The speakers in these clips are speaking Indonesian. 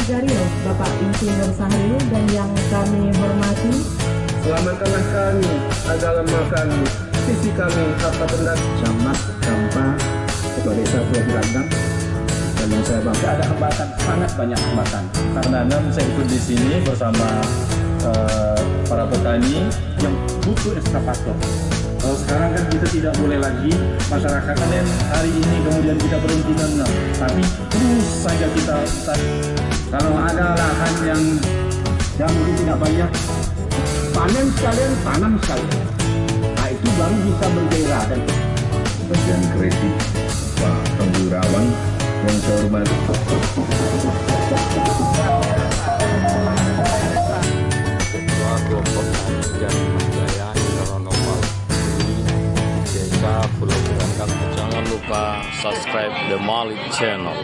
Gario, Bapak Insinyur Sahril, dan yang kami hormati, selamatkanlah kami, agama kami, sisi kami, harta benda, Camat Kampa, Ketua Desa Pulau Randang, dan yang saya bangga ada hambatan, sangat banyak hambatan. Karena saya ikut di sini bersama para petani Yang butuh eskavator. Kalau sekarang kan kita tidak boleh lagi masyarakat panen hari ini kemudian kita berhenti nanam, tapi terus saja kita kalau ada lahan yang mungkin tidak banyak, panen sekalian, tanam sekalian. Nah itu baru bisa bergairah. Dan bagian kredit Pak Pengurawan yang saya hormati. Ketua kelompok dan Jaya Normal di Desa Pulau Randang. Jangan lupa subscribe The Malik Channel.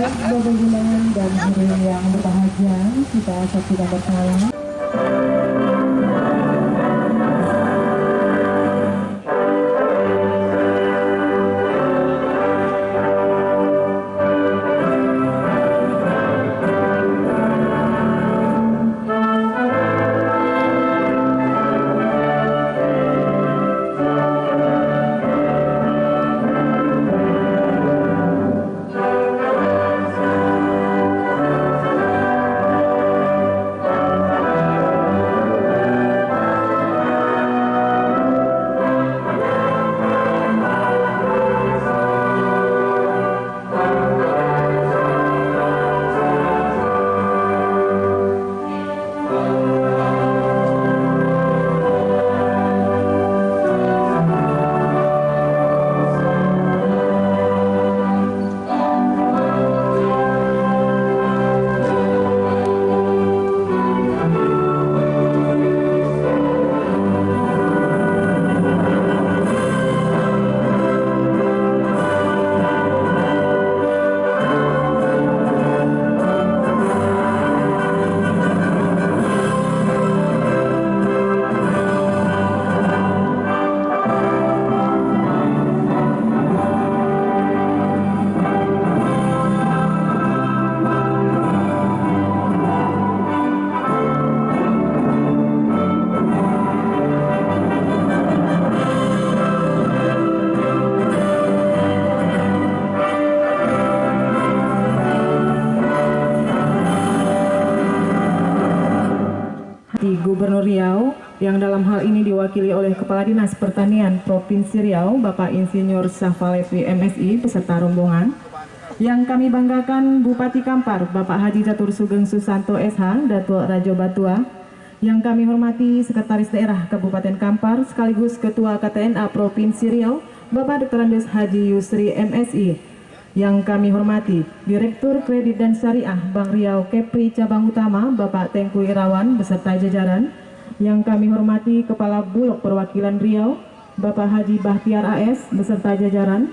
baik Bapak undangan dan hadirin yang berbahagia, kita saksikan bersama. Gubernur Riau yang dalam hal ini diwakili oleh Kepala Dinas Pertanian Provinsi Riau, Bapak Insinyur Syafalevi MSI beserta rombongan. Yang kami banggakan Bupati Kampar, Bapak Haji Catur Sugeng Susanto SH, Datuk Rajo Batua. Yang kami hormati Sekretaris Daerah Kabupaten Kampar sekaligus Ketua KTNA Provinsi Riau, Bapak Dr. Andes Haji Yusri MSI. Yang kami hormati Direktur Kredit dan Syariah Bank Riau Kepri Cabang Utama, Bapak Tengku Irawan beserta jajaran. Yang kami hormati Kepala Bulog Perwakilan Riau, Bapak Haji Bahtiar AS beserta jajaran.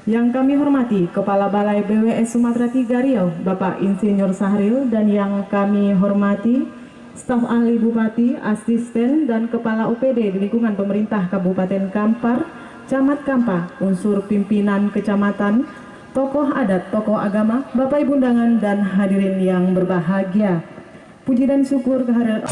Yang kami hormati Kepala Balai BWS Sumatera 3 Riau, Bapak Insinyur Sahril, dan yang kami hormati staf ahli Bupati, asisten dan Kepala UPD di lingkungan pemerintah Kabupaten Kampar, Camat Kampa, unsur pimpinan kecamatan, tokoh adat, tokoh agama, Bapak Ibu undangan dan hadirin yang berbahagia. Puji dan syukur kehadirat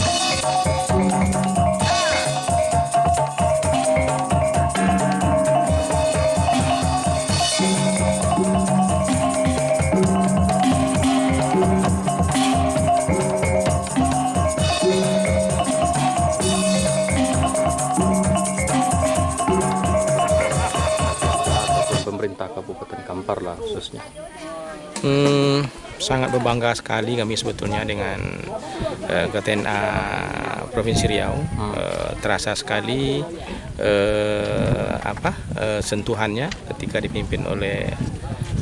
pemerintah Kabupaten Kampar lah khususnya. Sangat berbangga sekali kami sebetulnya dengan KTNA Provinsi Riau. Terasa sekali sentuhannya ketika dipimpin oleh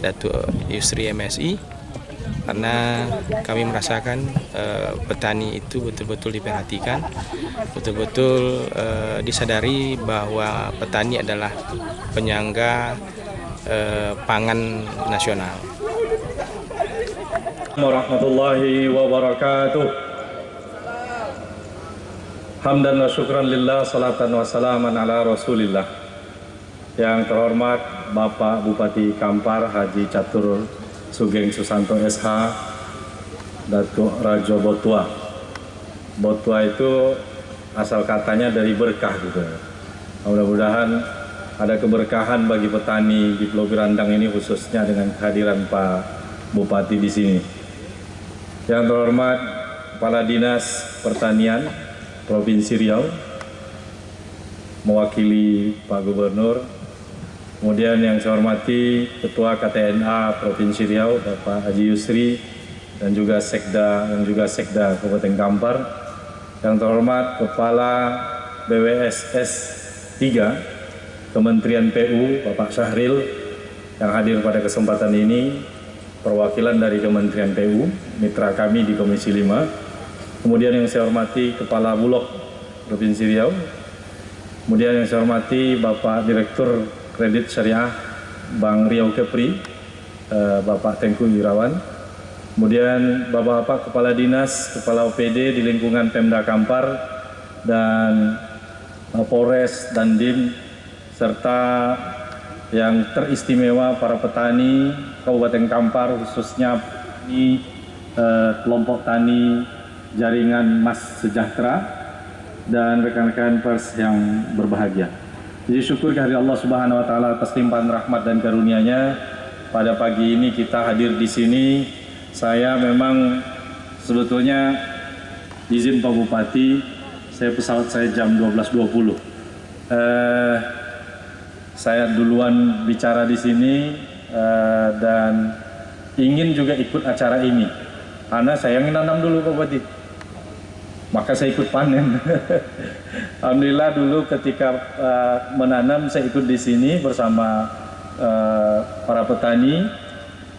Datuk Yusri MSI karena kami merasakan petani itu betul-betul diperhatikan, betul-betul disadari bahwa petani adalah penyangga pangan nasional. Warahmatullahi wabarakatuh. Hamdan wa syukran lillah, salatan wa salaman ala rasulillah. Yang terhormat Bapak Bupati Kampar Haji Catur Sugeng Susanto SH, Datuk Rajo Botua. Botua itu asal katanya dari berkah gitu. Mudah-mudahan ada keberkahan bagi petani di Pulau Birandang ini, khususnya dengan kehadiran Pak Bupati di sini. Yang terhormat Kepala Dinas Pertanian Provinsi Riau, mewakili Pak Gubernur. Kemudian yang saya hormati Ketua KTNA Provinsi Riau, Bapak Haji Yusri, dan juga Sekda Kabupaten Kampar. Yang terhormat Kepala BWSS 3 Kementerian PU, Bapak Syahril, yang hadir pada kesempatan ini, perwakilan dari Kementerian PU, mitra kami di Komisi 5. Kemudian yang saya hormati Kepala Bulog Provinsi Riau. Kemudian yang saya hormati Bapak Direktur Kredit Syariah Bank Riau Kepri, Bapak Tengku Wirawan. Kemudian Bapak-Bapak Kepala Dinas, Kepala OPD di lingkungan Pemda Kampar, dan Polres dan Dim, serta yang teristimewa para petani Kabupaten Kampar, khususnya di kelompok tani jaringan Mas Sejahtera, dan rekan-rekan pers yang berbahagia. Jadi syukur kehadirat Allah Subhanahu wa taala atas limpahan rahmat dan karunia-Nya. Pada pagi ini kita hadir di sini. Saya memang sebetulnya izin Pak Bupati, pesawat saya jam 12.20. Saya duluan bicara di sini dan ingin juga ikut acara ini. Karena saya yang nanam dulu Pak Bupati. Maka saya ikut panen. Alhamdulillah dulu ketika menanam saya ikut di sini bersama para petani,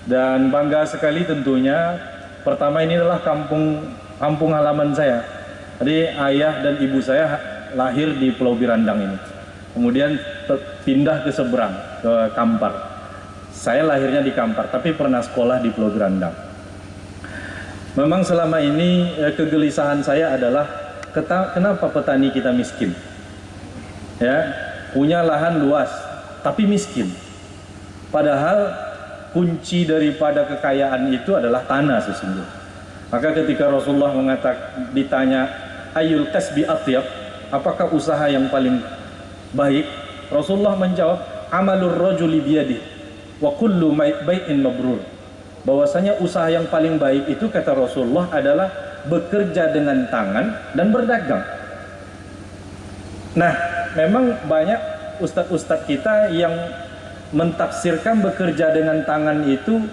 dan bangga sekali tentunya. Pertama, ini adalah kampung halaman saya. Jadi ayah dan ibu saya lahir di Pulau Birandang ini. Kemudian pindah ke seberang, ke Kampar. Saya lahirnya di Kampar, tapi pernah sekolah di Pulau Birandang. Memang selama ini kegelisahan saya adalah kenapa petani kita miskin? Ya, punya lahan luas tapi miskin. Padahal kunci daripada kekayaan itu adalah tanah sesungguhnya. Maka ketika Rasulullah ditanya ayul kasbi atyab, apakah usaha yang paling baik? Rasulullah menjawab amalur rajuli biyadihi wa kullu bai'in mabrur. Bahwasanya usaha yang paling baik itu, kata Rasulullah, adalah bekerja dengan tangan dan berdagang. Nah, memang banyak ustadz-ustadz kita yang mentafsirkan bekerja dengan tangan itu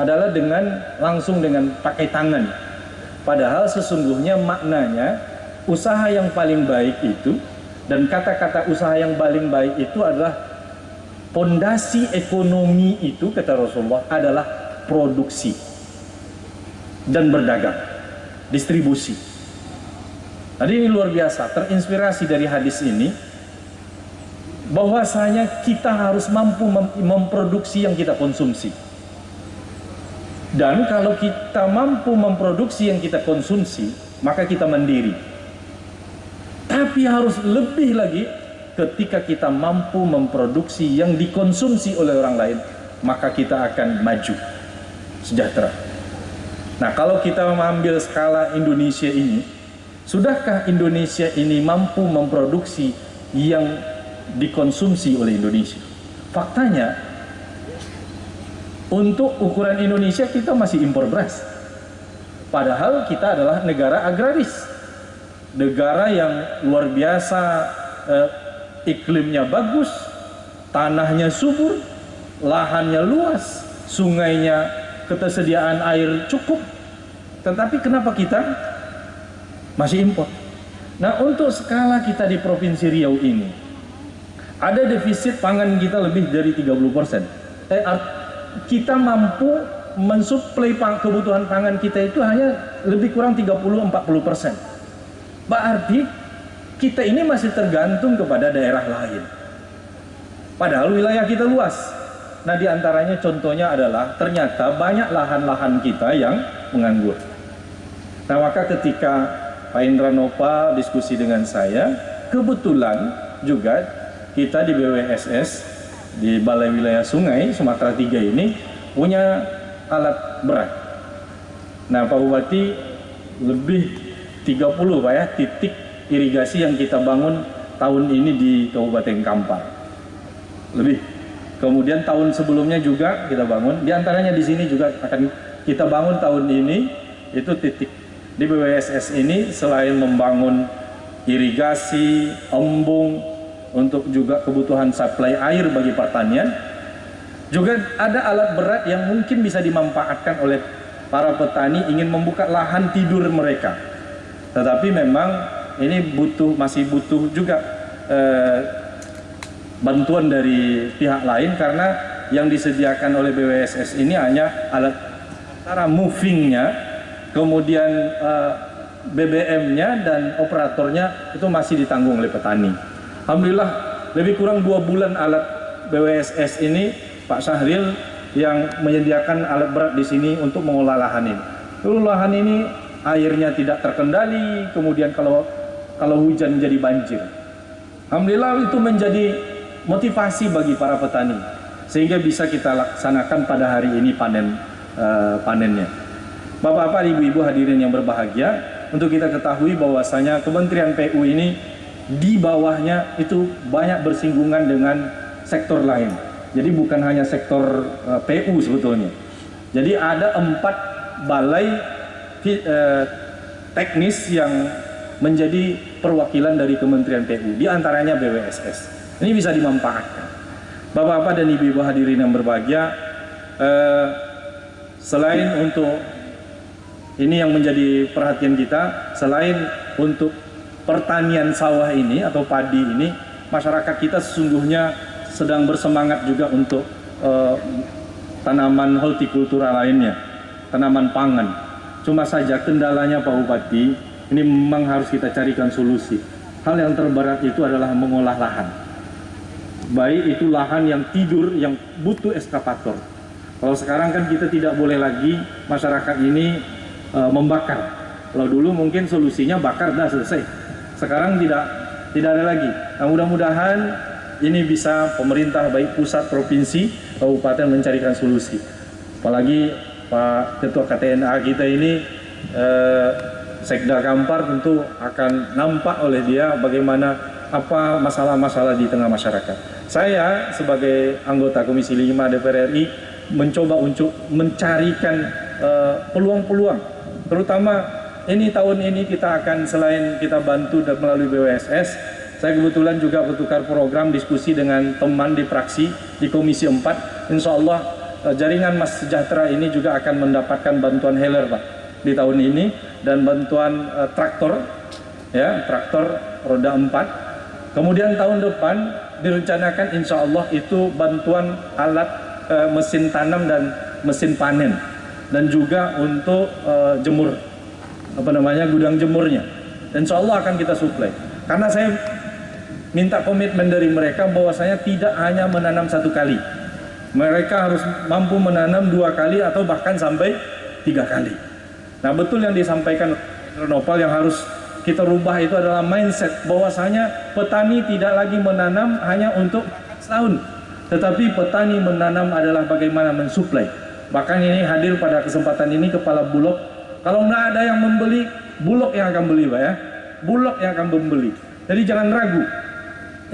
adalah langsung dengan pakai tangan. Padahal sesungguhnya maknanya usaha yang paling baik itu, dan kata-kata usaha yang paling baik itu adalah pondasi ekonomi itu, kata Rasulullah, adalah produksi dan berdagang, distribusi. Jadi ini luar biasa, terinspirasi dari hadis ini, bahwasanya kita harus mampu memproduksi yang kita konsumsi. Dan kalau kita mampu memproduksi yang kita konsumsi, maka kita mandiri. Tapi harus lebih lagi, ketika kita mampu memproduksi yang dikonsumsi oleh orang lain, maka kita akan maju, sejahtera. Nah, kalau kita mengambil skala Indonesia ini, sudahkah Indonesia ini mampu memproduksi yang dikonsumsi oleh Indonesia? Faktanya, untuk ukuran Indonesia kita masih impor beras. Padahal kita adalah negara agraris, negara yang luar biasa, iklimnya bagus, tanahnya subur, lahannya luas, sungainya ketersediaan air cukup. Tetapi kenapa kita masih impor? Nah, untuk skala kita di Provinsi Riau ini, ada defisit pangan kita lebih dari 30%. Kita mampu mensuplai kebutuhan pangan kita itu hanya lebih kurang 30-40%. Berarti kita ini masih tergantung kepada daerah lain. Padahal wilayah kita luas. Nah, diantaranya contohnya adalah ternyata banyak lahan-lahan kita yang menganggur. Nah, maka ketika Pak Indra Nopal diskusi dengan saya, kebetulan juga kita di BWSS di Balai Wilayah Sungai Sumatera 3 ini punya alat berat. Nah, Pak Bupati, lebih 30 Pak ya titik irigasi yang kita bangun tahun ini di Kabupaten Kampar. Lebih. Kemudian tahun sebelumnya juga kita bangun, di antaranya di sini juga akan kita bangun tahun ini, itu titik. Di BWSS ini selain membangun irigasi, embung untuk juga kebutuhan suplai air bagi pertanian, juga ada alat berat yang mungkin bisa dimanfaatkan oleh para petani ingin membuka lahan tidur mereka. Tetapi memang ini masih butuh juga bantuan dari pihak lain, karena yang disediakan oleh BWSS ini hanya alat cara movingnya, kemudian BBM-nya dan operatornya itu masih ditanggung oleh petani. Alhamdulillah lebih kurang 2 bulan alat BWSS ini Pak Syahril yang menyediakan alat berat di sini untuk mengolah lahan ini. Dulu lahan ini airnya tidak terkendali, kemudian kalau hujan jadi banjir. Alhamdulillah itu menjadi motivasi bagi para petani sehingga bisa kita laksanakan pada hari ini panennya. Bapak-bapak, ibu-ibu hadirin yang berbahagia, untuk kita ketahui bahwasanya Kementerian PU ini di bawahnya itu banyak bersinggungan dengan sektor lain. Jadi bukan hanya sektor PU sebetulnya. Jadi ada 4 balai teknis yang menjadi perwakilan dari Kementerian PU, di antaranya BWSS. Ini bisa dimanfaatkan. Bapak-bapak dan ibu-ibu hadirin yang berbahagia, selain untuk ini yang menjadi perhatian kita, selain untuk pertanian sawah ini atau padi ini, masyarakat kita sesungguhnya sedang bersemangat juga untuk tanaman hortikultura lainnya, tanaman pangan. Cuma saja kendalanya Pak Bupati, ini memang harus kita carikan solusi. Hal yang terberat itu adalah mengolah lahan. Baik itu lahan yang tidur, yang butuh eskavator. Kalau sekarang kan kita tidak boleh lagi masyarakat ini membakar. Kalau dulu mungkin solusinya bakar dah selesai. Sekarang tidak ada lagi. Nah, mudah-mudahan ini bisa pemerintah baik pusat, provinsi, kabupaten mencarikan solusi. Apalagi Pak Ketua KTNA kita ini Sekda Kampar tentu akan nampak oleh dia bagaimana apa masalah-masalah di tengah masyarakat. Saya sebagai anggota Komisi 5 DPR RI mencoba untuk mencarikan peluang-peluang, terutama ini tahun ini kita akan selain kita bantu dan melalui BWSS, saya kebetulan juga bertukar program diskusi dengan teman di fraksi di Komisi 4. Insya Allah jaringan Mas Sejahtera ini juga akan mendapatkan bantuan healer Pak di tahun ini, dan bantuan traktor roda 4. Kemudian tahun depan direncanakan insya Allah itu bantuan alat mesin tanam dan mesin panen, dan juga untuk gudang jemurnya. Dan insya Allah akan kita suplai. Karena saya minta komitmen dari mereka bahwasanya tidak hanya menanam 1 kali, mereka harus mampu menanam 2 kali atau bahkan sampai 3 kali. Nah, betul yang disampaikan Nopal, yang harus kita rubah itu adalah mindset bahwasanya petani tidak lagi menanam hanya untuk setahun, tetapi petani menanam adalah bagaimana mensuplai. Bahkan ini hadir pada kesempatan ini Kepala Bulog, kalau nggak ada yang membeli, Bulog yang akan beli Pak ya, Bulog yang akan membeli. Jadi jangan ragu,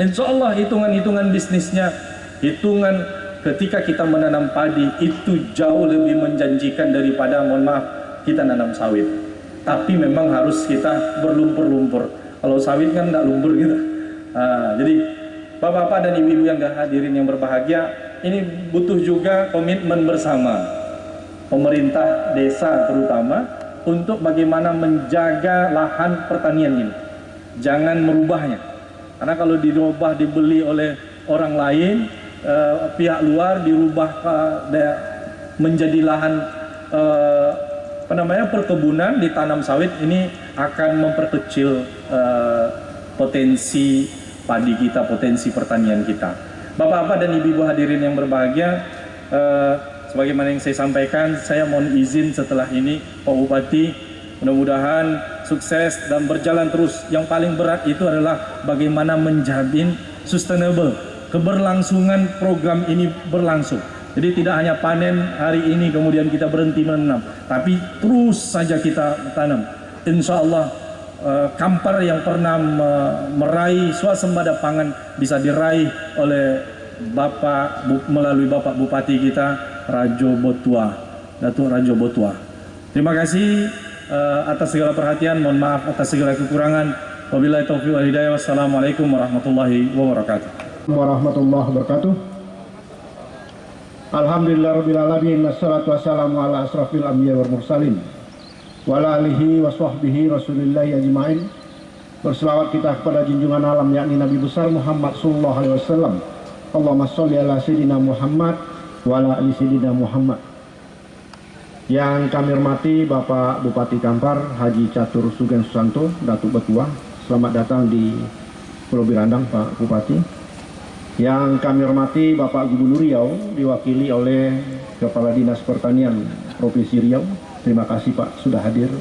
insya Allah hitungan-hitungan bisnisnya, hitungan ketika kita menanam padi itu jauh lebih menjanjikan daripada mohon maaf kita nanam sawit. Tapi memang harus kita berlumpur-lumpur. Kalau sawit kan nggak lumpur gitu. Jadi bapak-bapak dan ibu-ibu yang hadirin yang berbahagia, ini butuh juga komitmen bersama pemerintah desa terutama untuk bagaimana menjaga lahan pertanian ini. Jangan merubahnya. Karena kalau dirubah dibeli oleh orang lain, pihak luar dirubah menjadi lahan perkebunan ditanam sawit, ini akan memperkecil potensi padi kita, potensi pertanian kita. Bapak-bapak dan ibu-ibu hadirin yang berbahagia, sebagaimana yang saya sampaikan, saya mohon izin setelah ini Pak Bupati, mudah-mudahan sukses dan berjalan terus. Yang paling berat itu adalah bagaimana menjamin sustainable, keberlangsungan program ini berlangsung. Jadi tidak hanya panen hari ini kemudian kita berhenti menanam, tapi terus saja kita tanam. Insya Allah Kampar yang pernah meraih swasembada pangan bisa diraih oleh melalui Bapak Bupati kita, Rajo Botua, Datuk Rajo Botua. Terima kasih atas segala perhatian, mohon maaf atas segala kekurangan. Wabillahi taufiq wal hidayah. Wassalamualaikum warahmatullahi wabarakatuh. Warahmatullahi wabarakatuh. Alhamdulillahirabbil alamin, wassalatu wassalamu ala asrafil anbiya wal mursalin wa ala alihi wa sahbihi rasulillahi ajmain. Berselawat kita kepada junjungan alam yakni Nabi besar Muhammad sallallahu alaihi wasallam. Allahumma sholli ala sayyidina Muhammad wa ala ali sayyidina Muhammad. Yang kami hormati Bapak Bupati Kampar Haji Catur Sugeng Susanto, Datuk Betua, selamat datang di Pulau Birandang Pak Bupati. Yang kami hormati Bapak Gubernur Riau, diwakili oleh Kepala Dinas Pertanian Provinsi Riau, terima kasih Pak sudah hadir.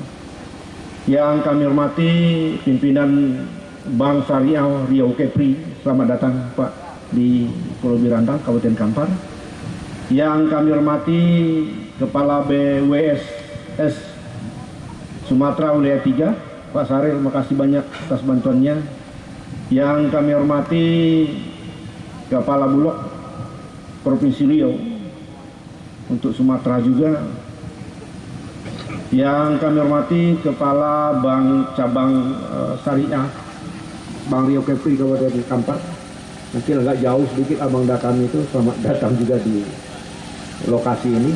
Yang kami hormati pimpinan Bank Syariah Riau Kepri, selamat datang Pak di Pulau Birandang, Kabupaten Kampar. Yang kami hormati Kepala BWSS Sumatera Wilayah 3, Pak Saril, terima kasih banyak atas bantuannya. Yang kami hormati Kepala Bulog Provinsi Riau untuk Sumatera juga. Yang kami hormati Kepala Bank Cabang Syariah Bank Riau Kepri Kabupaten Kampar. Mungkin agak jauh sedikit abang datang itu, selamat datang juga di lokasi ini.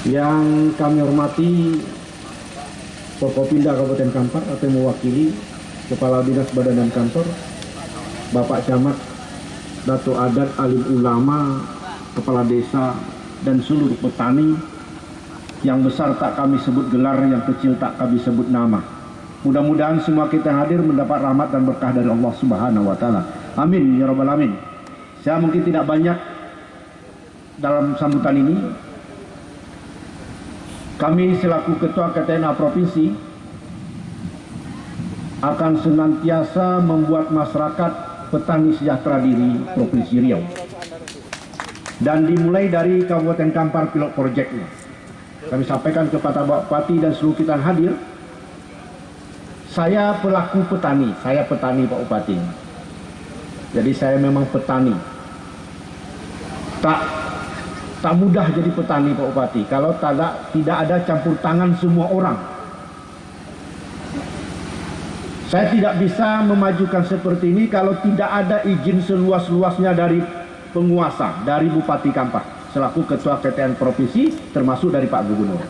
Yang kami hormati Forkopimda Kabupaten Kampar atau mewakili Kepala Dinas Badan dan Kantor, Bapak Camat, Datuk Adat, Alim Ulama, Kepala Desa, dan seluruh petani. Yang besar tak kami sebut gelar, yang kecil tak kami sebut nama. Mudah-mudahan semua kita yang hadir mendapat rahmat dan berkah dari Allah Subhanahu wa Ta'ala. Amin ya rabbal alamin. Saya mungkin tidak banyak dalam sambutan ini. Kami selaku Ketua KTNA Provinsi akan senantiasa membuat masyarakat petani sejahtera di Provinsi Riau. Dan dimulai dari Kabupaten Kampar Pilot Project ini. Kami sampaikan kepada Bapak Bupati dan seluruh kita yang hadir, saya pelaku petani, saya petani Pak Bupati. Jadi saya memang petani. Tak mudah jadi petani Pak Bupati kalau tidak ada campur tangan semua orang. Saya tidak bisa memajukan seperti ini kalau tidak ada izin seluas-luasnya dari penguasa, dari Bupati Kampar selaku Ketua KTN Provinsi, termasuk dari Pak Gubernur.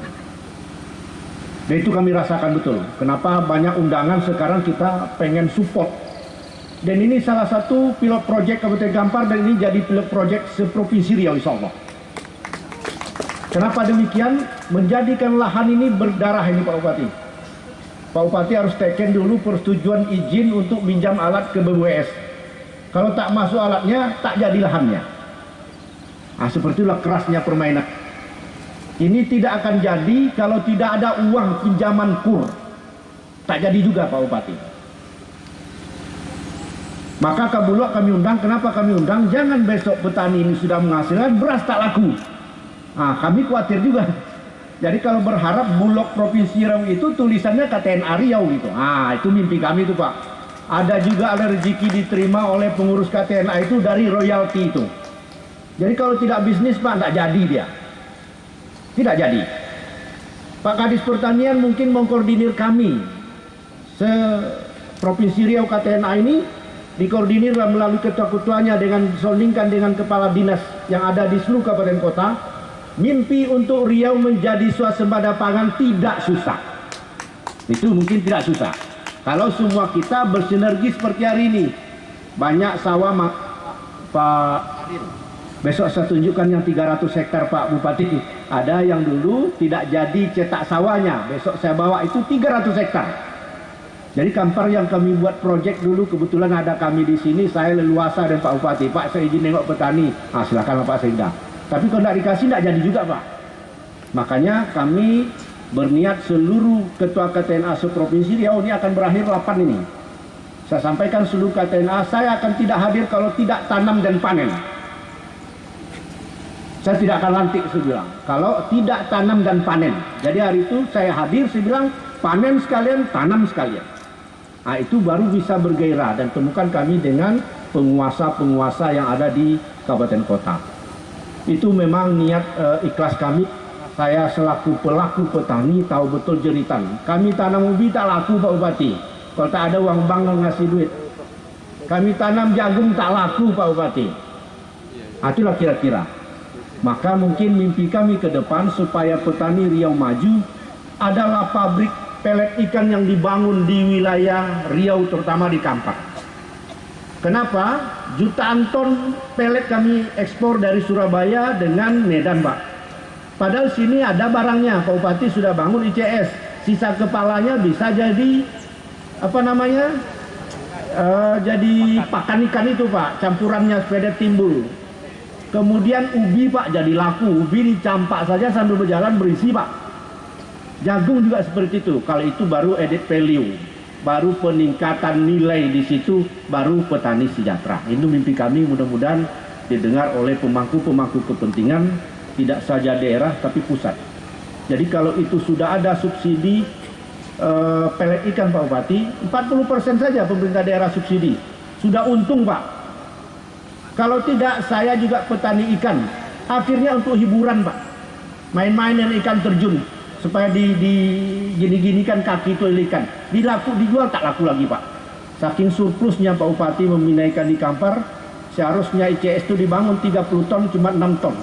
Dan itu kami rasakan betul. Kenapa banyak undangan sekarang kita pengen support. Dan ini salah satu pilot project Kabupaten Kampar, dan ini jadi pilot project seprovinsi Riau insya Allah. Kenapa demikian? Menjadikan lahan ini berdarah ini Pak Bupati. Pak Bupati harus teken dulu persetujuan izin untuk minjam alat ke BWS. Kalau tak masuk alatnya, tak jadi lahannya. Nah, seperti itulah kerasnya permainan. Ini tidak akan jadi kalau tidak ada uang pinjaman KUR. Tak jadi juga Pak Bupati. Maka Kabulok kami undang. Kenapa kami undang? Jangan besok petani ini sudah menghasilkan, beras tak laku. Nah, kami khawatir juga. Jadi kalau berharap Bulog Provinsi Riau itu tulisannya KTNA Riau gitu. Ah, itu mimpi kami itu Pak. Ada juga rezeki diterima oleh pengurus KTNA itu dari royalti itu. Jadi kalau tidak bisnis Pak, tidak jadi dia. Tidak jadi. Pak Kadis Pertanian mungkin mengkoordinir kami. Provinsi Riau KTNA ini dikoordinir melalui ketua-ketuanya dengan disondingkan dengan kepala dinas yang ada di seluruh kabupaten kota. Mimpi untuk Riau menjadi swasembada pangan tidak susah. Itu mungkin tidak susah. Kalau semua kita bersinergi seperti hari ini. Banyak sawah Pak Besok saya tunjukkan yang 300 hektar Pak Bupati. Ada yang dulu tidak jadi cetak sawahnya. Besok saya bawa itu 300 hektar. Jadi Kampar yang kami buat proyek dulu, kebetulan ada kami di sini, saya leluasa dan Pak Bupati. Pak, saya izin nengok petani. Silakan Pak Sekda. Tapi kalau tidak dikasih tidak jadi juga Pak. Makanya kami berniat seluruh ketua KTNA se-Provinsi Riau ini akan berakhir 8 ini. Saya sampaikan seluruh KTNA, saya akan tidak hadir kalau tidak tanam dan panen. Saya tidak akan lantik, saya bilang, kalau tidak tanam dan panen. Jadi hari itu saya hadir, saya bilang panen sekalian, tanam sekalian. Nah, itu baru bisa bergairah dan temukan kami dengan penguasa-penguasa yang ada di kabupaten kota. Itu memang niat ikhlas kami. Saya selaku pelaku petani tahu betul jeritan. Kami tanam ubi tak laku Pak Bupati. Kalau tak ada uang bank ngasih duit. Kami tanam jagung tak laku Pak Bupati. Itulah kira-kira. Maka mungkin mimpi kami ke depan supaya petani Riau maju adalah pabrik pelet ikan yang dibangun di wilayah Riau, terutama di Kampar. Kenapa? Jutaan ton pelet kami ekspor dari Surabaya dengan Medan, Pak. Padahal sini ada barangnya, Pak Bupati sudah bangun ICS. Sisa kepalanya bisa jadi jadi pakan ikan itu Pak, campurannya sepeda timbul. Kemudian ubi Pak jadi laku, ubi dicampak saja sambil berjalan berisi Pak. Jagung juga seperti itu. Kalau itu baru added value, baru peningkatan nilai di situ, baru petani sejahtera. Itu mimpi kami, mudah-mudahan didengar oleh pemangku-pemangku kepentingan, tidak saja daerah tapi pusat. Jadi kalau itu sudah ada subsidi pelet ikan Pak Bupati, 40% saja pemerintah daerah subsidi, sudah untung Pak. Kalau tidak, saya juga petani ikan. Akhirnya untuk hiburan Pak, main-main dengan ikan terjun supaya gini-ginikan kaki itu ikan. Dijual tak laku lagi Pak. Saking surplusnya Pak Bupati membina ikan di Kampar, seharusnya ICS itu dibangun 30 ton, cuma 6 ton.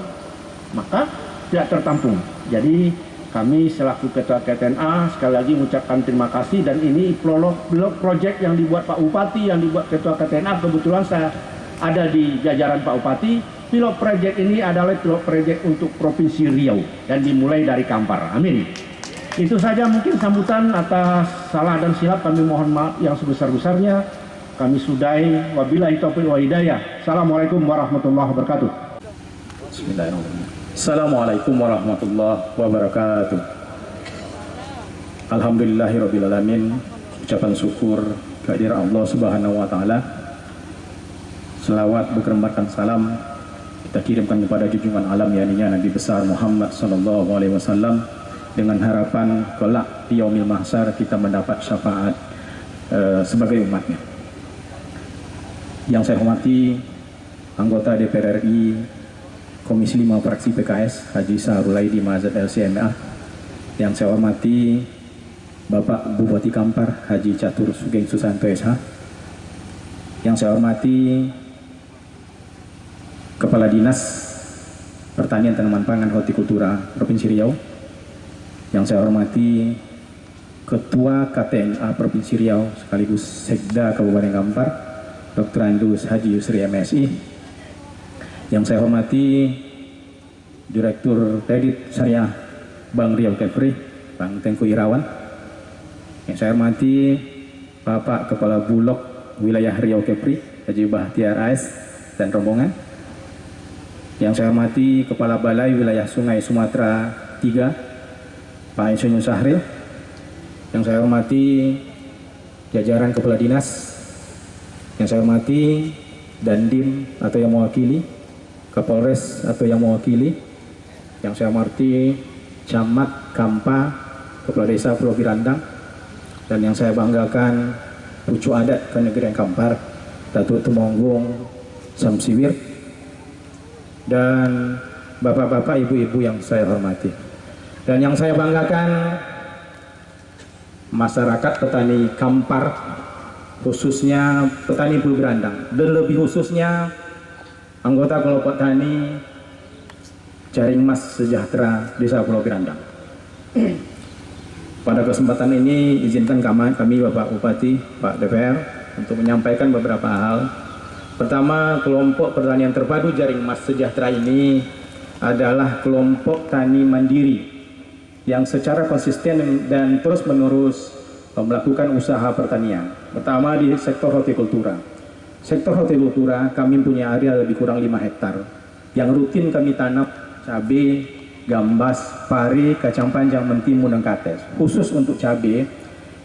Maka tidak tertampung. Jadi kami selaku Ketua KTNA sekali lagi mengucapkan terima kasih, dan ini pilot project yang dibuat Pak Bupati, yang dibuat Ketua KTNA, kebetulan saya ada di jajaran Pak Bupati. Pilot project ini adalah pilot project untuk Provinsi Riau dan dimulai dari Kampar. Amin. Itu saja mungkin sambutan. Atas salah dan silap kami mohon maaf yang sebesar-besarnya. Kami sudahi, wabillahi taufiq wa hidayah. Assalamualaikum warahmatullahi wabarakatuh. Bismillahirrahmanirrahim. Assalamualaikum warahmatullahi wabarakatuh. Alhamdulillahirrabbilalamin. Ucapan syukur kehadiran Allah Subhanahu wa taala. Selawat berkerembatkan salam kita kirimkan kepada junjungan alam yakni Nabi besar Muhammad sallallahu alaihi wasallam, dengan harapan kelak di yaumil mahsyar kita mendapat syafaat sebagai umatnya. Yang saya hormati anggota DPR RI Komisi 5 Fraksi PKS Haji Sahrul Aidi Mazhab LCMA. Yang saya hormati Bapak Bupati Kampar Haji Catur Sugeng Susanto SH. Yang saya hormati Kepala Dinas Pertanian Tanaman Pangan Hortikultura Provinsi Riau. Yang saya hormati Ketua KTNA Provinsi Riau sekaligus Sekda Kabupaten Kampar Dr. Andus Haji Yusri MSI. Yang saya hormati Direktur Kredit Syariah Bank Riau Kepri Bang Tengku Irawan. Yang saya hormati Bapak Kepala Bulog Wilayah Riau Kepri Haji Bahtiar AS dan rombongan. Yang saya hormati Kepala Balai Wilayah Sungai Sumatera 3 Pak Insinyur Sahril. Yang saya hormati jajaran Kepala Dinas. Yang saya hormati Dandim atau yang mewakili, Kapolres atau yang mewakili. Yang saya hormati Camat Kampa, Kepala Desa Pulau Birandang. Dan yang saya banggakan Pucuk Adat Kenegerian Kampar Datuk Tumenggung Samsiwir. Dan bapak-bapak, ibu-ibu yang saya hormati. Dan yang saya banggakan masyarakat petani Kampar, khususnya petani Pulau Birandang, dan lebih khususnya anggota kelompok tani Jaring Mas Sejahtera Desa Pulau Birandang. Pada kesempatan ini izinkan kami Bapak Bupati, Pak DPR untuk menyampaikan beberapa hal Pertama, kelompok pertanian terpadu Jaring Mas Sejahtera ini adalah kelompok tani mandiri yang secara konsisten dan terus-menerus melakukan usaha pertanian. Pertama di sektor hortikultura. Sektor hortikultura kami punya area lebih kurang 5 hektar yang rutin kami tanam cabai, gambas, pare, kacang panjang, mentimun, dan kates. Khusus untuk cabai,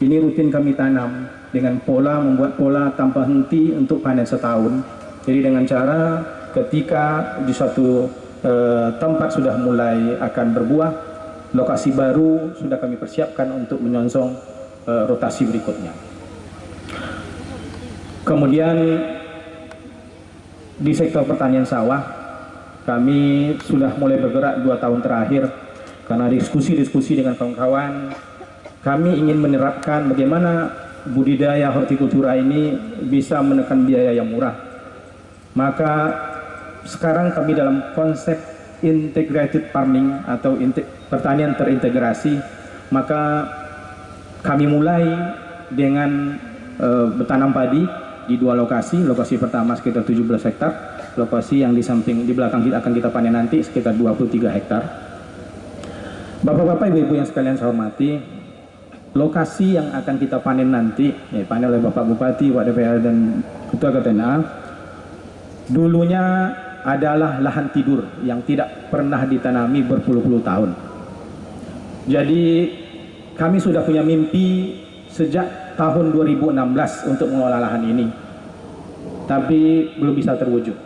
ini rutin kami tanam dengan membuat pola tanpa henti untuk panen setahun. Jadi dengan cara ketika di suatu tempat sudah mulai akan berbuah, lokasi baru sudah kami persiapkan untuk menyongsong rotasi berikutnya. Kemudian di sektor pertanian sawah, kami sudah mulai bergerak 2 tahun terakhir karena diskusi-diskusi dengan kawan-kawan. Kami ingin menerapkan bagaimana budidaya hortikultura ini bisa menekan biaya yang murah. Maka sekarang kami dalam konsep integrated farming atau pertanian terintegrasi. Maka kami mulai dengan bertanam padi di 2 lokasi. Lokasi pertama sekitar 17 hektar. Lokasi yang di belakang akan kita panen nanti sekitar 23 hektar. Bapak-bapak, ibu-ibu yang sekalian saya hormati, lokasi yang akan kita panen nanti, panen oleh Bapak Bupati, Pak DPR, dan Ketua KTNA, dulunya adalah lahan tidur yang tidak pernah ditanami berpuluh-puluh tahun. Jadi kami sudah punya mimpi sejak tahun 2016 untuk mengelola lahan ini, tapi belum bisa terwujud.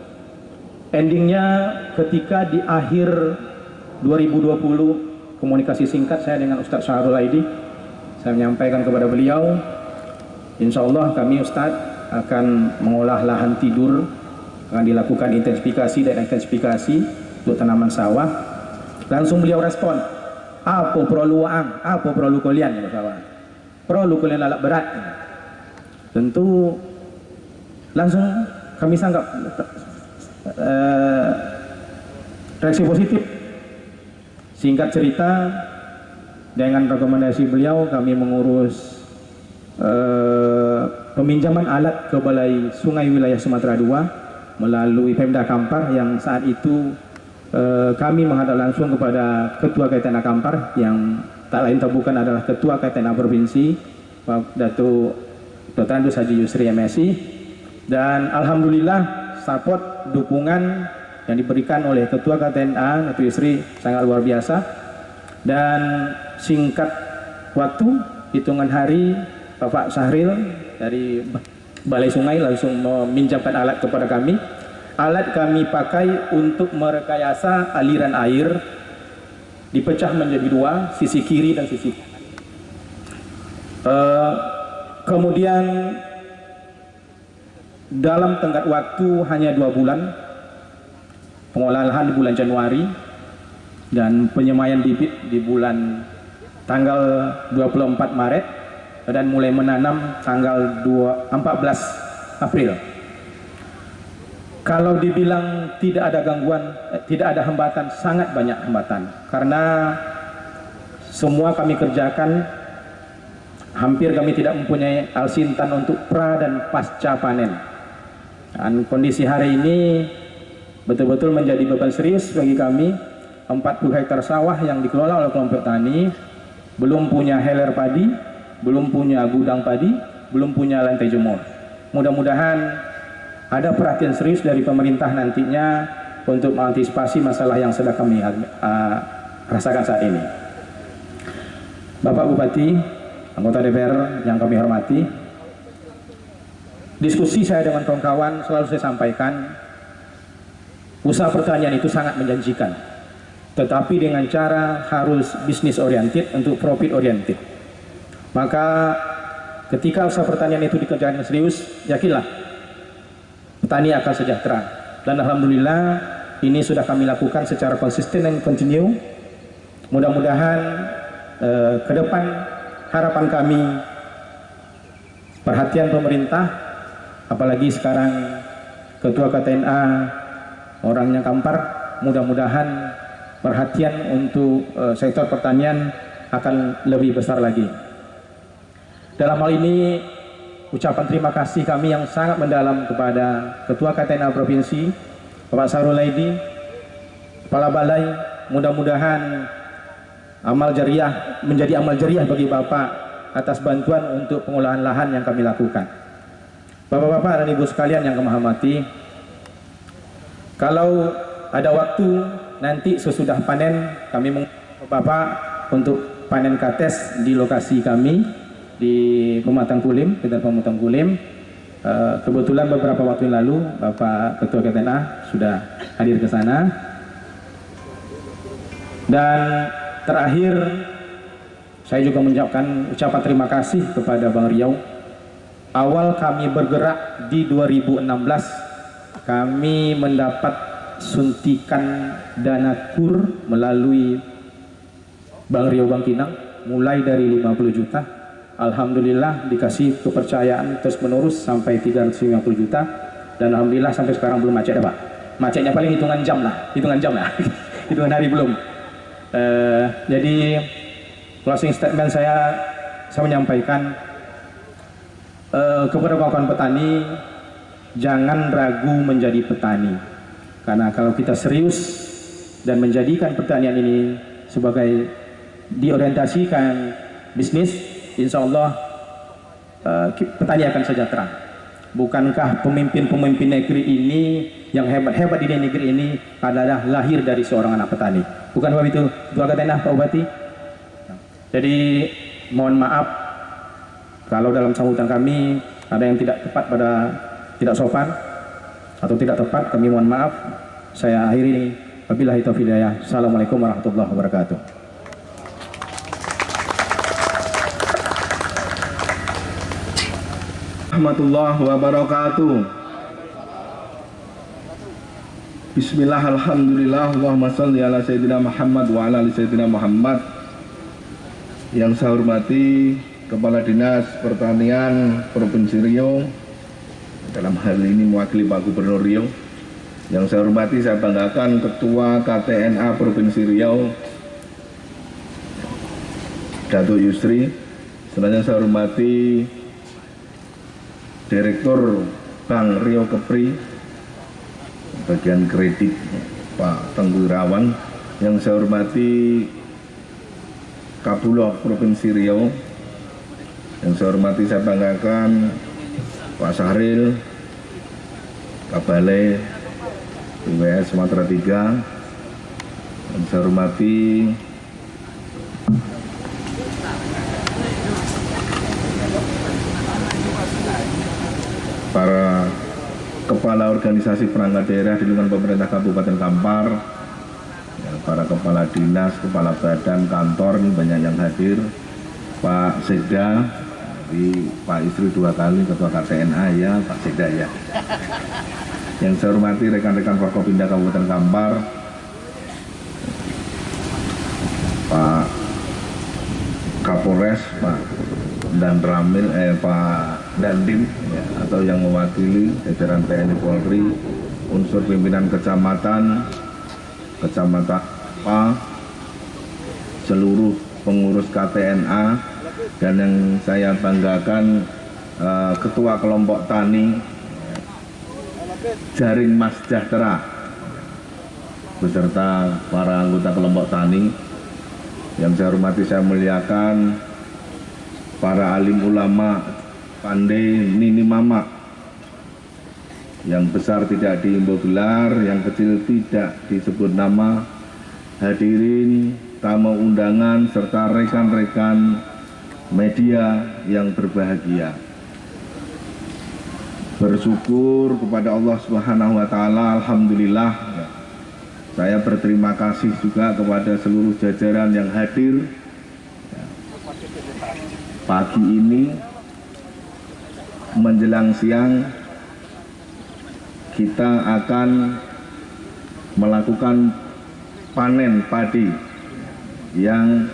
Endingnya ketika di akhir 2020 komunikasi singkat saya dengan Ustadz Syahrul Aidi, saya menyampaikan kepada beliau, insya Allah kami Ustadz akan mengolah lahan tidur, akan dilakukan intensifikasi dan ekstensifikasi untuk tanaman sawah. Langsung beliau respon, apa perlu uang, apa perlu kalian ya kawan, perlu kalian alat berat. Tentu langsung kami sanggap reaksi positif. Singkat cerita, dengan rekomendasi beliau kami mengurus peminjaman alat ke Balai Sungai Wilayah Sumatera II melalui Pemda Kampar, yang saat itu kami menghadap langsung kepada Ketua KTNA Kampar yang tak lain tak bukan adalah Ketua KTNA Provinsi, Pak Datuk Dr. Andus Haji Yusri MSI. Dan alhamdulillah support dukungan yang diberikan oleh Ketua KTNA Datuk Yusri sangat luar biasa. Dan singkat waktu, hitungan hari, Bapak Syahril dari Balai Sungai langsung meminjamkan alat kepada kami. Alat kami pakai untuk merekayasa aliran air, dipecah menjadi 2, sisi kiri dan sisi kanan. Kemudian dalam tenggat waktu hanya 2 bulan, pengolahan di bulan Januari dan penyemaian bibit di bulan tanggal 24 Maret dan mulai menanam tanggal 14 April. Kalau dibilang tidak ada gangguan, tidak ada hambatan, sangat banyak hambatan. Karena semua kami kerjakan, hampir kami tidak mempunyai alsintan untuk pra dan pasca panen. Dan kondisi hari ini betul-betul menjadi beban serius bagi kami. 40 hektar sawah yang dikelola oleh kelompok tani, belum punya heler padi, belum punya gudang padi, belum punya lantai jemur. Mudah-mudahan ada perhatian serius dari pemerintah nantinya untuk mengantisipasi masalah yang sedang kami rasakan saat ini. Bapak Bupati, anggota DPR yang kami hormati, diskusi saya dengan kawan-kawan selalu saya sampaikan, usaha pertanian itu sangat menjanjikan, tetapi dengan cara harus bisnis oriented untuk profit oriented. Maka ketika usaha pertanian itu dikerjakan serius, yakinlah petani akan sejahtera. Dan alhamdulillah ini sudah kami lakukan secara konsisten dan kontinu. Mudah-mudahan ke depan harapan kami, perhatian pemerintah, apalagi sekarang Ketua KTNA orangnya Kampar, mudah-mudahan perhatian untuk sektor pertanian akan lebih besar lagi. Dalam hal ini ucapan terima kasih kami yang sangat mendalam kepada Ketua KTNA Provinsi, Bapak Sarul Laidi, Kepala Balai. Mudah-mudahan amal jariah menjadi amal jariah bagi Bapak atas bantuan untuk pengolahan lahan yang kami lakukan. Bapak-bapak dan ibu sekalian yang kami hormati, kalau ada waktu nanti sesudah panen kami mengundang Bapak untuk panen kates di lokasi kami di Pematang Kulim, Pematang Kulim. Kebetulan beberapa waktu yang lalu Bapak Ketua KTNA sudah hadir ke sana. Dan terakhir saya juga mengucapkan ucapan terima kasih kepada Bang Riau. Awal kami bergerak di 2016 kami mendapat suntikan dana KUR melalui Bang Riau Bangkinang mulai dari 50 juta. Alhamdulillah dikasih kepercayaan terus menerus sampai 350 juta, dan alhamdulillah sampai sekarang belum macet ya Pak. Macetnya paling hitungan jam lah, hitungan hari belum. Jadi closing statement saya menyampaikan kepada kawan-kawan petani, jangan ragu menjadi petani, karena kalau kita serius dan menjadikan pertanian ini sebagai diorientasikan bisnis, insya Allah petani akan sejahtera. Bukankah pemimpin-pemimpin negeri ini yang hebat-hebat di negeri ini adalah lahir dari seorang anak petani? Bukan begitu, Ketua KTNA Pak Bupati? Jadi mohon maaf kalau dalam sambutan kami ada yang tidak tepat tidak sopan atau tidak tepat, kami mohon maaf. Saya akhiri, wabillahi taufiq hidayah. Assalamualaikum warahmatullahi wabarakatuh. Warahmatullahi wabarakatuh. Bismillah, alhamdulillah, Allahumma sholli ala Sayyidina Muhammad wa ala ali Sayyidina Muhammad. Yang saya hormati Kepala Dinas Pertanian Provinsi Riau, dalam hal ini mewakili Pak Gubernur Riau. Yang saya hormati, saya banggakan Ketua KTNA Provinsi Riau, Datuk Yusri. Selanjutnya saya hormati Direktur Bank Riau Kepri bagian kredit Pak Tengku Irawan. Yang saya hormati Kapulog Provinsi Riau. Yang saya hormati, saya banggakan Pak Sahril Kabalai UWS Sumatera 3. Yang saya hormati para kepala organisasi perangkat daerah di lingkungan pemerintah Kabupaten Kampar, ya, para kepala dinas, kepala badan, kantor, ini banyak yang hadir. Pak Sekda, Pak Istri 2 kali, Ketua KTNA ya, Pak Sekda ya. Yang saya hormati rekan-rekan Forkopimda Kabupaten Kampar, Pak Kapolres, Pak Pak Dandim ya, atau yang mewakili jajaran TNI Polri, unsur pimpinan kecamatan, seluruh pengurus KTNA, dan yang saya banggakan Ketua Kelompok Tani Jaring Mas Sejahtera beserta para anggota kelompok tani. Yang saya hormati, saya muliakan para alim ulama pandai nini mama, yang besar tidak diimbau gelar, yang kecil tidak disebut nama, hadirin, tamu undangan, serta rekan-rekan media yang berbahagia. Bersyukur kepada Allah Subhanahu wa Ta'ala, alhamdulillah. Saya berterima kasih juga kepada seluruh jajaran yang hadir pagi ini. Menjelang siang kita akan melakukan panen padi yang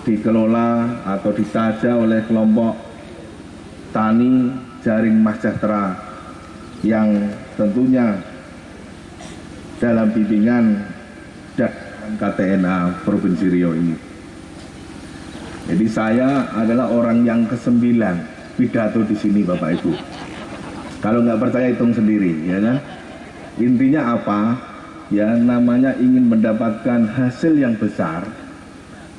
dikelola atau disaja oleh kelompok tani Jaring Mas Sejahtera, yang tentunya dalam bimbingan dan KTNA Provinsi Riau ini. Jadi saya adalah orang yang ke-9 pidato di sini Bapak Ibu. Kalau nggak percaya hitung sendiri, ya kan? Intinya apa? Ya namanya ingin mendapatkan hasil yang besar,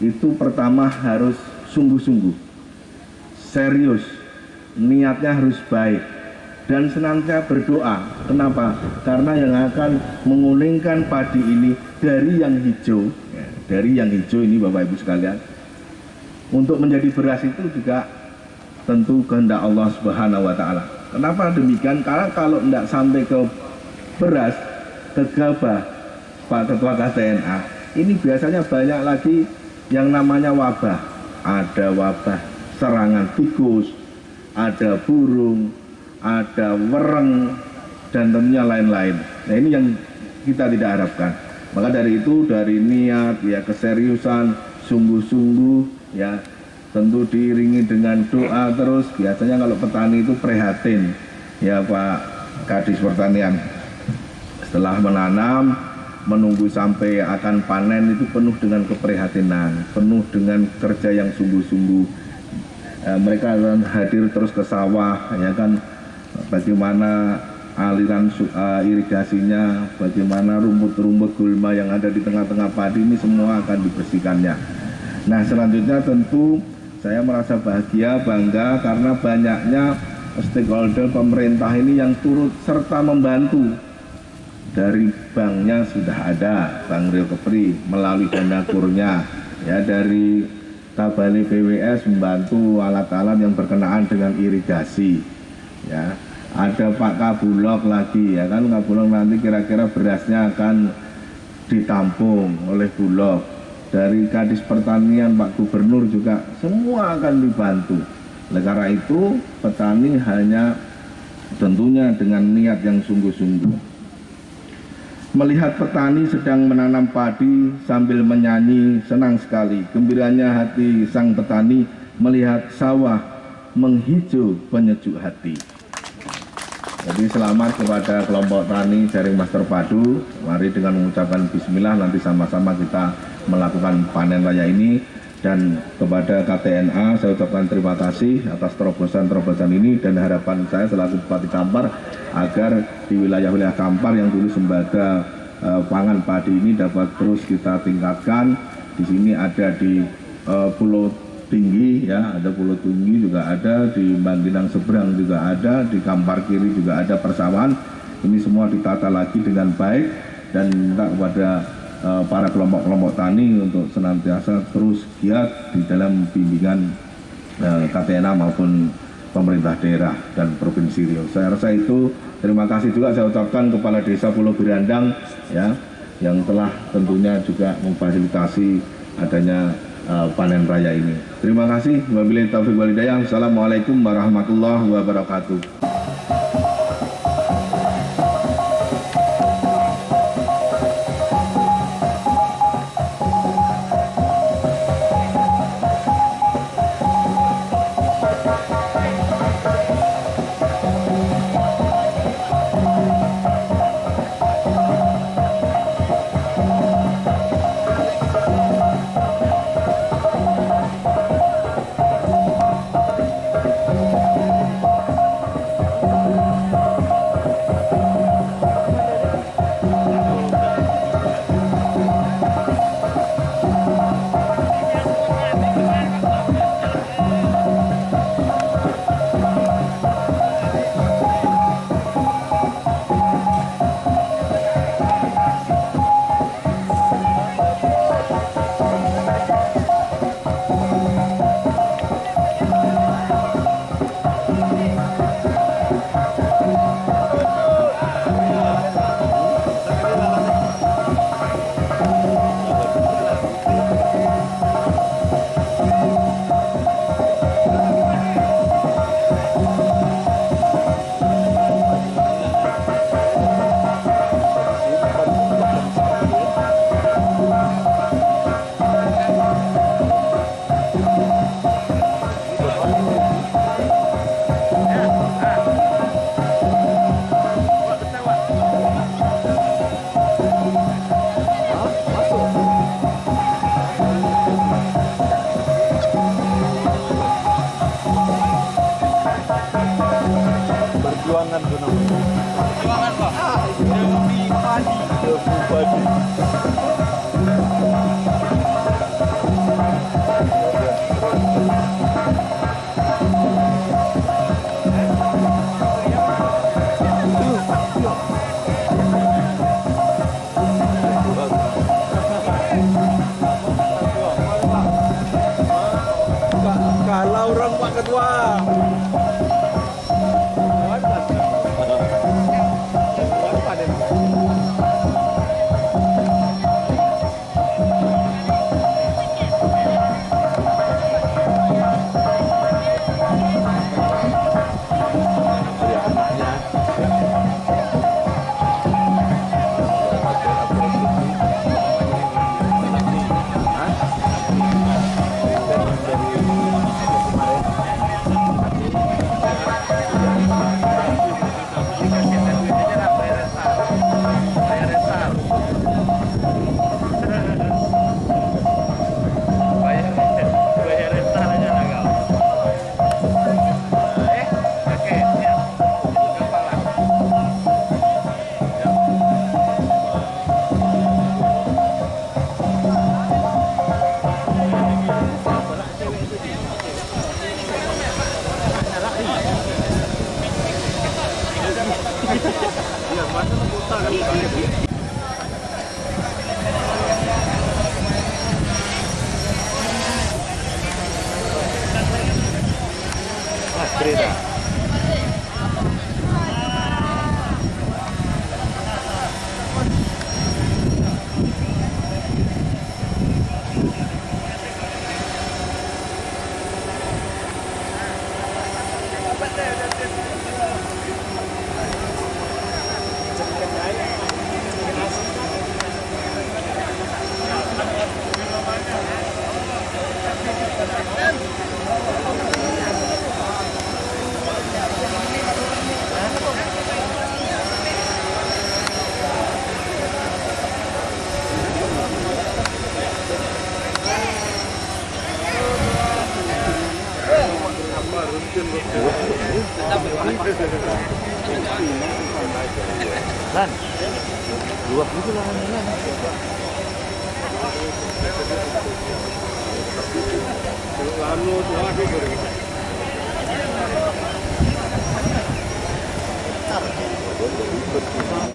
itu pertama harus sungguh-sungguh, serius, niatnya harus baik, dan senantiasa berdoa. Kenapa? Karena yang akan menguningkan padi ini dari yang hijau, ya, dari yang hijau ini Bapak Ibu sekalian, untuk menjadi beras itu juga tentu kehendak Allah Subhanahu wa Ta'ala. Kenapa demikian? Karena kalau tidak sampai ke beras, ke gabah, Pak Ketua KTNA, ini biasanya banyak lagi yang namanya wabah. Ada wabah serangan tikus, ada burung, ada wereng, dan tentunya lain-lain. Nah ini yang kita tidak harapkan. Maka dari itu, dari niat, ya keseriusan, sungguh-sungguh, ya tentu diiringi dengan doa terus. Biasanya kalau petani itu prihatin, ya Pak Kadis Pertanian, setelah menanam, menunggu sampai akan panen itu penuh dengan keprihatinan, penuh dengan kerja yang sungguh-sungguh. Mereka akan hadir terus ke sawah, ya kan, bagaimana aliran irigasinya, bagaimana rumput-rumput gulma yang ada di tengah-tengah padi ini semua akan dibersihkannya. Nah selanjutnya tentu saya merasa bahagia, bangga karena banyaknya stakeholder pemerintah ini yang turut serta membantu. Dari banknya sudah ada, Bank Riau Kepri melalui dana kurnya, ya dari Tabali BWS membantu alat-alat yang berkenaan dengan irigasi, ya ada Pak Kabulok lagi, ya kan Kabulok nanti kira-kira berasnya akan ditampung oleh Bulog. Dari Kadis Pertanian Pak Gubernur juga semua akan dibantu. Oleh karena itu petani hanya tentunya dengan niat yang sungguh-sungguh. Melihat petani sedang menanam padi sambil menyanyi, senang sekali. Gembiranya hati sang petani melihat sawah menghijau penyejuk hati. Jadi selamat kepada kelompok tani Jaring Mas Terpadu. Mari dengan mengucapkan bismillah nanti sama-sama kita melakukan panen raya ini. Dan kepada KTNA saya ucapkan terima kasih atas terobosan-terobosan ini, dan harapan saya selaku Bupati Kampar agar di wilayah-wilayah Kampar yang dulu sembada pangan padi ini dapat terus kita tingkatkan. Di sini ada di Pulau Tinggi, ya ada Pulau Tinggi juga ada, di Bangkinang seberang juga ada, di Kampar kiri juga ada persawahan. Ini semua ditata lagi dengan baik, dan minta kepada para kelompok-kelompok tani untuk senantiasa terus giat di dalam bimbingan KTNA maupun pemerintah daerah dan Provinsi Riau. Saya rasa itu. Terima kasih juga saya ucapkan Kepala Desa Pulau Birandang, ya yang telah tentunya juga memfasilitasi adanya panen raya ini. Terima kasih. Wabillahi taufiq wal hidayah. Assalamualaikum warahmatullahi wabarakatuh. perjuangan tuh namanya. Perjuangan Pak. Dewi Padi. Dewi Padi. Kalau orang Pak Ketua. Lan, luap gitu lah Lan.